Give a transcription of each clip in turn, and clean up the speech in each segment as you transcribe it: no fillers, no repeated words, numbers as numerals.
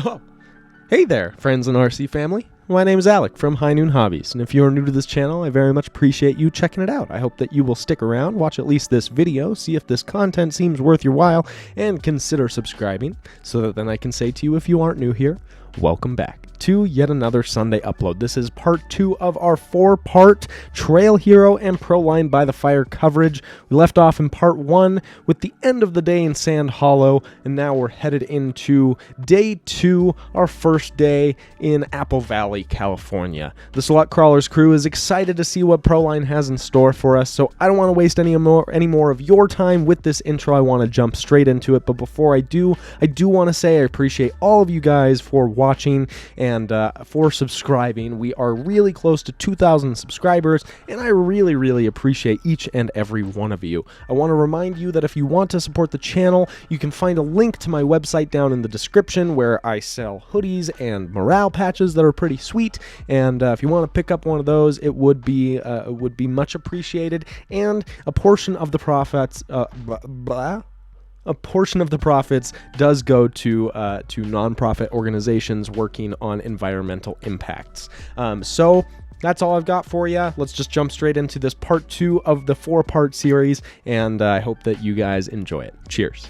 Oh, hey there, friends and RC family. My name is Alec from High Noon Hobbies, and if you are new to this channel, I very much appreciate you checking it out. I hope that you will stick around, watch at least this video, see if this content seems worth your while, and consider subscribing, so that then I can say to you, if you aren't new here, welcome back to yet another Sunday upload. This is part 2 of our 4-part Trail Hero and Proline By The Fire coverage. We left off in part 1 with the end of the day in Sand Hollow, and now we're headed into day 2, our first day in Apple Valley, California. The SLUT Crawlers crew is excited to see what Proline has in store for us, so I don't want to waste any more of your time with this intro. I want to jump straight into it, but before I do want to say I appreciate all of you guys for watching and for subscribing. We are really close to 2,000 subscribers, and I really appreciate each and every one of you. I want to remind you that if you want to support the channel, you can find a link to my website down in the description where I sell hoodies and morale patches that are pretty sweet, and if you want to pick up one of those, it would be much appreciated, and a portion of the profits does go to nonprofit organizations working on environmental impacts. So that's all I've got for you. Let's just jump straight into this part 2 of the 4-part series, and I hope that you guys enjoy it. Cheers.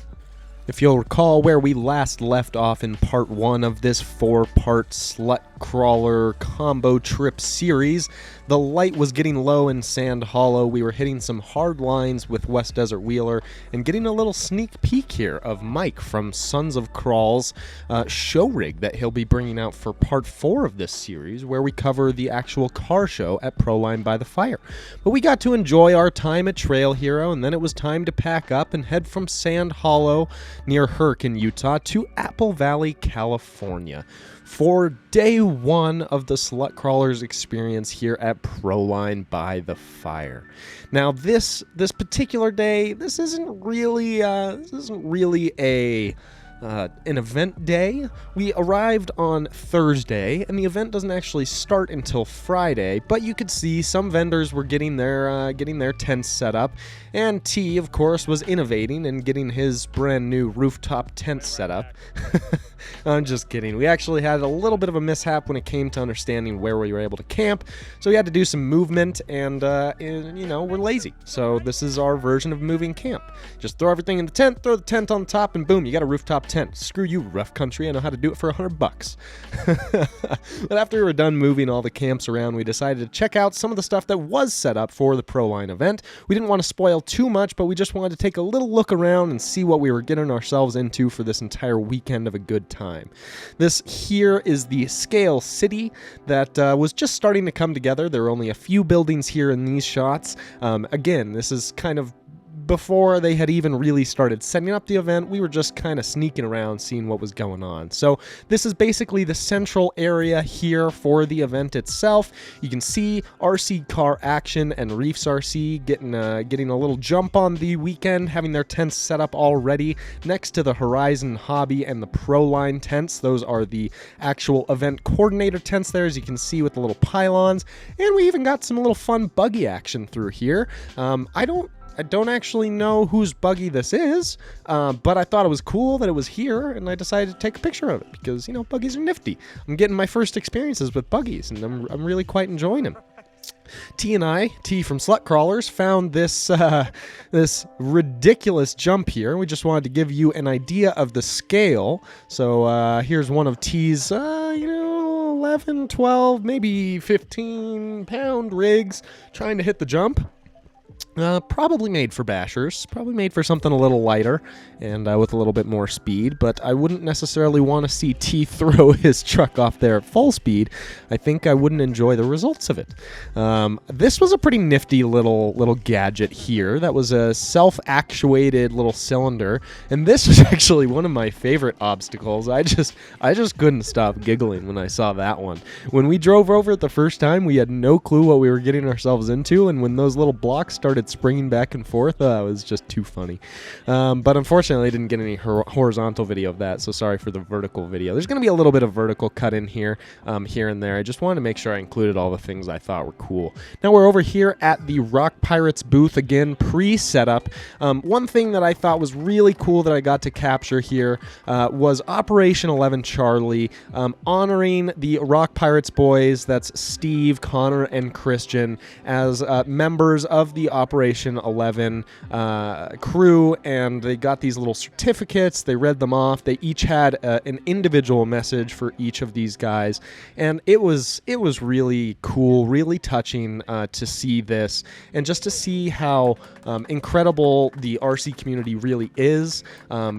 If you'll recall where we last left off in part 1 of this 4-part SLUT Crawler combo trip series, the light was getting low in Sand Hollow. We were hitting some hard lines with West Desert Wheeler and getting a little sneak peek here of Mike from Sons of Crawl's show rig that he'll be bringing out for part 4 of this series, where we cover the actual car show at Proline By The Fire. But we got to enjoy our time at Trail Hero, and then it was time to pack up and head from Sand Hollow near Hurricane, Utah, to Apple Valley, California, for day 1 of the SLUT Crawlers experience here at Proline By The Fire. Now, this particular day, this isn't really an event day. We arrived on Thursday, and the event doesn't actually start until Friday, but you could see some vendors were getting their tents set up, and T, of course, was innovating and getting his brand new rooftop tent set up. I'm just kidding. We actually had a little bit of a mishap when it came to understanding where we were able to camp, so we had to do some movement, and we're lazy, so this is our version of moving camp. Just throw everything in the tent, throw the tent on top, and boom, you got a rooftop tent. Screw you, rough country. I know how to do it for $100. But after we were done moving all the camps around, we decided to check out some of the stuff that was set up for the Proline event. We didn't want to spoil too much, but we just wanted to take a little look around and see what we were getting ourselves into for this entire weekend of a good time. This here is the scale city that was just starting to come together. There are only a few buildings here in these shots. Again, this is kind of before they had even really started setting up the event. We were just kind of sneaking around, seeing what was going on. So this is basically the central area here for the event itself. You can see RC Car Action and Reefs RC getting a little jump on the weekend, having their tents set up already next to the Horizon Hobby and the Proline tents. Those are the actual event coordinator tents there, as you can see, with the little pylons. And we even got some little fun buggy action through here. I don't actually know whose buggy this is, but I thought it was cool that it was here, and I decided to take a picture of it because, buggies are nifty. I'm getting my first experiences with buggies, and I'm really quite enjoying them. T from SLUT Crawlers, found this ridiculous jump here. We just wanted to give you an idea of the scale. So here's one of T's, 11, 12, maybe 15-pound rigs trying to hit the jump. Probably made for bashers, probably made for something a little lighter and with a little bit more speed, but I wouldn't necessarily want to see T throw his truck off there at full speed. I think I wouldn't enjoy the results of it. This was a pretty nifty little gadget here. That was a self-actuated little cylinder, and this was actually one of my favorite obstacles. I just couldn't stop giggling when I saw that one. When we drove over it the first time, we had no clue what we were getting ourselves into, and when those little blocks started it springing back and forth. It was just too funny. But unfortunately, I didn't get any horizontal video of that, so sorry for the vertical video. There's going to be a little bit of vertical cut in here, here and there. I just wanted to make sure I included all the things I thought were cool. Now we're over here at the Rock Pirates booth again, pre-setup. One thing that I thought was really cool that I got to capture here was Operation 11 Charlie, honoring the Rock Pirates boys. That's Steve, Connor, and Christian as members of the Operation 11 crew, and they got these little certificates. They read them off. They each had an individual message for each of these guys, and it was really cool, really touching to see this, and just to see how incredible the RC community really is.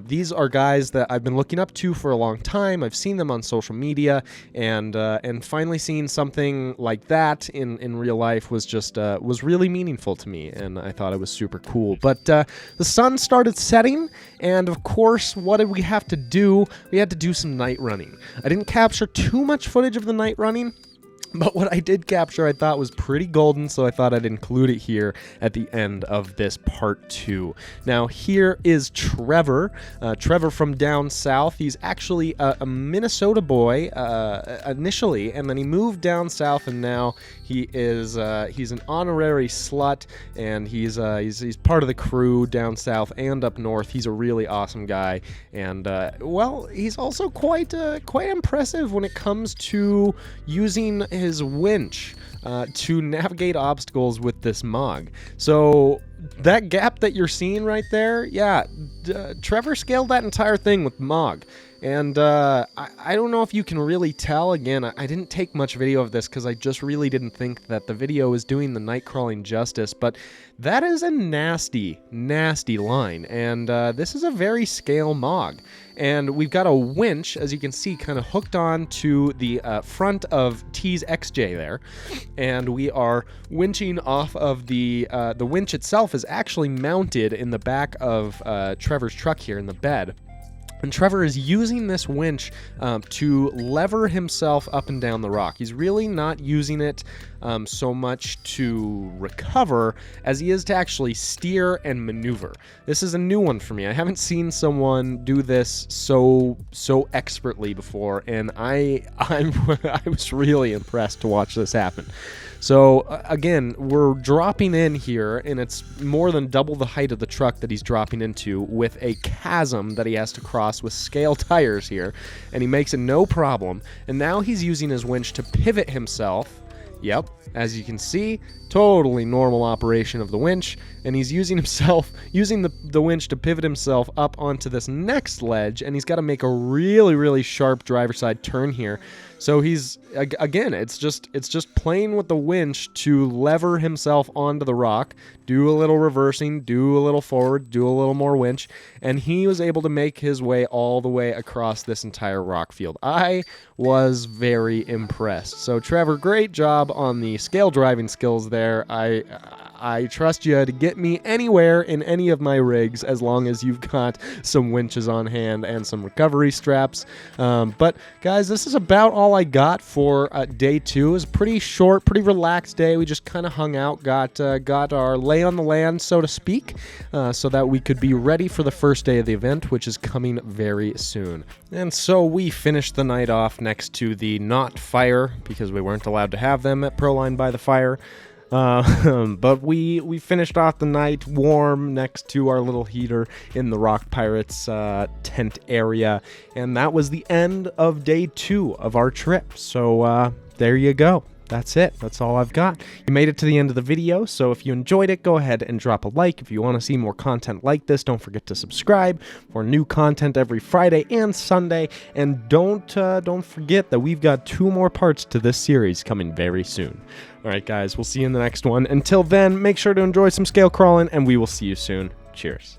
These are guys that I've been looking up to for a long time. I've seen them on social media, and finally seeing something like that in real life was just was really meaningful to me, and I thought it was super cool. But the sun started setting, and of course, what did we have to do? We had to do some night running. I didn't capture too much footage of the night running, but what I did capture I thought was pretty golden, so I thought I'd include it here at the end of this part 2. Now here is Trevor. Trevor from down south. He's actually a Minnesota boy initially, and then he moved down south, and now he is he's an honorary SLUT, and he's part of the crew down south and up north. He's a really awesome guy, and well, he's also quite impressive when it comes to using his winch to navigate obstacles with this MOG. So that gap that you're seeing right there, yeah, Trevor scaled that entire thing with MOG. And I don't know if you can really tell. Again, I didn't take much video of this because I just really didn't think that the video was doing the night crawling justice, but that is a nasty, nasty line, and this is a very scale MOG. And we've got a winch, as you can see, kind of hooked on to the front of T's XJ there, and we are winching off of the winch itself is actually mounted in the back of Trevor's truck here in the bed. And Trevor is using this winch to lever himself up and down the rock. He's really not using it so much to recover as he is to actually steer and maneuver. This is a new one for me. I haven't seen someone do this so expertly before, and I was really impressed to watch this happen. So again, we're dropping in here, and it's more than double the height of the truck that he's dropping into, with a chasm that he has to cross with scale tires here, and he makes it no problem. And now he's using his winch to pivot himself. Yep, as you can see, totally normal operation of the winch, and he's using the winch to pivot himself up onto this next ledge, and he's got to make a really sharp driver side turn here. So he's, again, it's just playing with the winch to lever himself onto the rock, do a little reversing, do a little forward, do a little more winch, and he was able to make his way all the way across this entire rock field. I was very impressed. So Trevor, great job on the scale driving skills there. I trust you to get me anywhere in any of my rigs as long as you've got some winches on hand and some recovery straps. But guys, this is about all I got for day 2. It was a pretty short, pretty relaxed day. We just kind of hung out, got our lay on the land, so to speak, so that we could be ready for the first day of the event, which is coming very soon. And so we finished the night off next to the not fire, because we weren't allowed to have them at Proline By The Fire. But we finished off the night warm next to our little heater in the Rock Pirates tent area, and that was the end of day 2 of our trip. So there you go. That's it. That's all I've got. You made it to the end of the video, so if you enjoyed it, go ahead and drop a like. If you want to see more content like this, don't forget to subscribe for new content every Friday and Sunday. And don't forget that we've got 2 more parts to this series coming very soon. All right, guys, we'll see you in the next one. Until then, make sure to enjoy some scale crawling, and we will see you soon. Cheers.